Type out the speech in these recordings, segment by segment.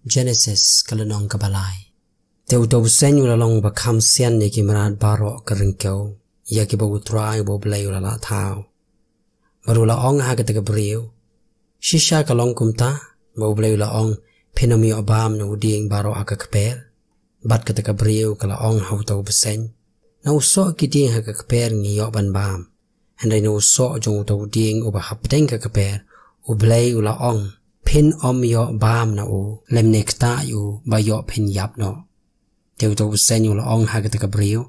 Jenesis kalanong kabalay. Teu sen ulalong bakam sian yaki marat baro keringkau yaki bau trai bau Blei ulala tau. Baru la ong ha kata kebriu. Shisha kalong kumta bau Blei ula ong pinomi obam na uding baro aka keper. Bat kata kebriu kala ong hau tau besen. Na usok kiding ha keper ngiyok ban bam. Handai na usok jong tau uding uba hapdeng ka keper. U Blei ula ong phin yo bam na u lem nekta yu ba yo phin yap no. Teu tau sen ula ong ha kata kebriu.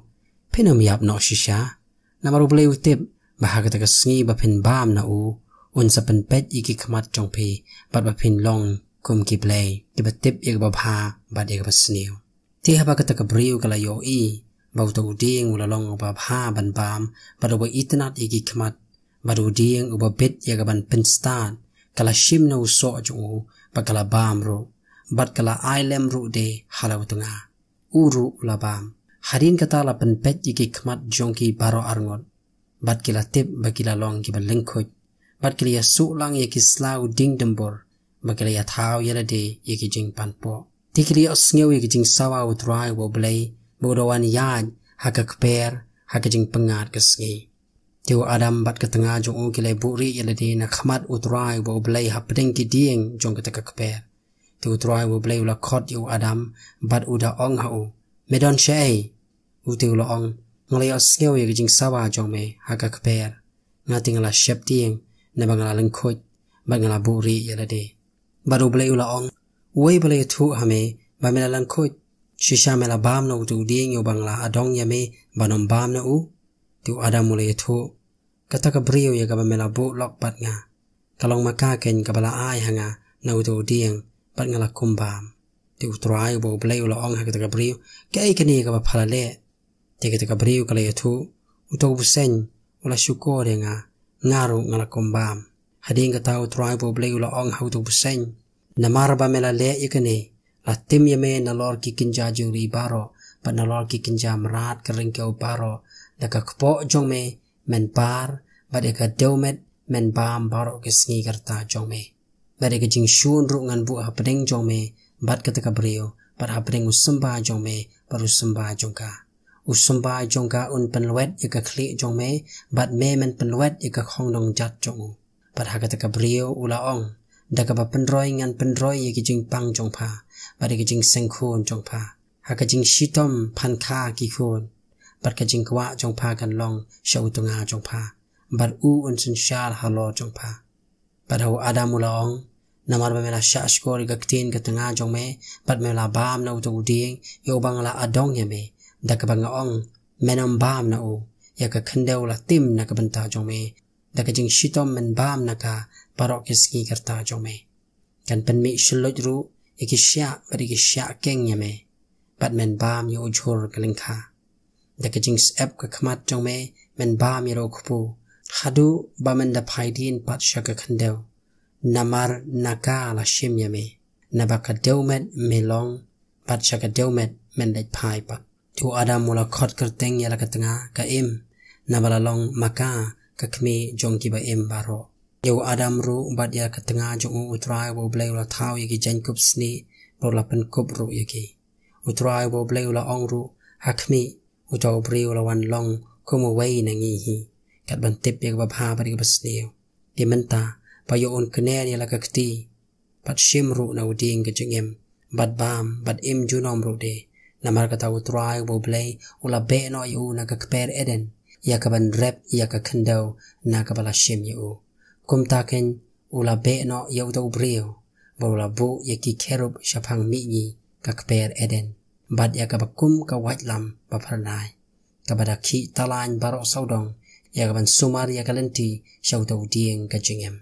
Phin yap no shisha. Na baru Blei utip ba ha kata kesngi ba phin bam na u. Un sa pen pet iki kamat jong pi bat ba phin long kum ki Blei. Ki ba tip ik ba bha bat ik ba sniu. Ti ha ba kata kebriu kala yo i. Bau tau ding ula long ba bha ban bam. Bat ba itanat iki kamat. Baru ding uba bit ya ban pen start. Kala shim na usok jong ba kala bam ru. Bat kala ailem ru de halau tengah. Uru ula bam. Harin kata la pen pet iki kamat jong ki baro arngot. Bat kila tip ba kila long ki ba lengkut. Bat kila ya su lang ya ki slau ding dembor. Ba kila ya tau ya la de ya ki jing panpo. Ti kila ya osngew ya ki jing sawa utrai wo Blei. Bodowan yad haka keper haka jing pengat kesngi. Tiu Adam bat ke tengah jong kila buri ya la de na kamat utrai wo Blei hapdeng ki dieng jong ketaka keper. Tiu utrai wo Blei ula kot yu Adam bat uda ong hau. Medon syai. Tiu ula ong ngalai osngew ya ki jing sawa jong me haka keper. Ngati ngala syep dieng na ba ngala lengkut bat ngala buri ya la de. Baru Blei ula ong wei Blei tu hame ba mela lengkut. Shisha mela bam na utu dieng yu bangla adong ya me banom bam na u. Tiu Adam mulai tu kata kebriu ya kaba mela bu lok bat nga. Kalong maka ken kabala ai hanga na utu dieng bat ngala kumbam. Tiu utrai bo Blei ula ong ha kata kebriu kai kini kaba phalale. Ti kata kebriu kala ya tu utu busen ula syukur ya nga ngaru ngala kumbam. Hading kata utrai bo Blei ula ong ha utu busen. Namar ba mela le ya kini. La tim ya me na lor ki kinja juri baro bat na lor ki kinja merat keringkau baro daka kepok jong me men par bat eka deumet men bam baro kesngi karta jong me bat eka jing shun ru ngan bu hapdeng jong me bat kata kebriu bat hapdeng usamba jong me baru samba jong ka usamba jong ka un penluet eka klik jong me bat me men penluet eka khong dong jat jong bat hakata kebriu ula ong daka ba pendroi ngan pendroi eka jing pang jong pa bat eka jing sengkhun jong pa haka jing shitom pan kha ki khun bat ka jing kwa jong pa kan long shau tunga jong pa bat u un sun shal halo jong pa bat hau Adam ula ong namar ba mela sha skor ga Ktien ka tanga jong me bat mela bam na utu ding yo bangla adong ya me daka banga ong menom bam na u ya ka khandeu la tim na ka banta jong me daka jing shitom men bam na ka parok kiski karta jong me kan pen mi shuloj ru iki sya bat iki sya keng ya me bat men bam yo ujhur kalingkha daka jing sep ka khamat jong me men bam yo khupu hadu ba men da phaidin pat shaka khandeu namar naka la shim ya me nabaka deumet melong pat shaka deumet men dai phai pat tu Adam mula khot kerteng ya la ka tanga ka im nabala long maka ka khmi jong ki ba im baro yo Adam ru bat ya ka tanga jong utrai bo Blei la thau yaki jankup sni bo la pen kup ru yaki utrai bo Blei la ong ru hakmi utau briu la wan long kumu wei na ngi hi kat ban tip yak ba bha ba dik basniu di menta pa yo on kner ya la ka kti pat shim ru na uding ke jingem bat bam bat im junom ru de namar kata utrai bo Blei ula be no yu na ka kper eden ya ka ban rep ya ka khandau na ka bala shim yu kum taken ula be no yu to briu bo la bu yaki kerub shapang mi ni ka kper eden bat ya ka bakum ka wajlam ba pharnai ka bada khi talan baro saudong ya ka ban sumar ya ka lenti shau to dieng ka jingem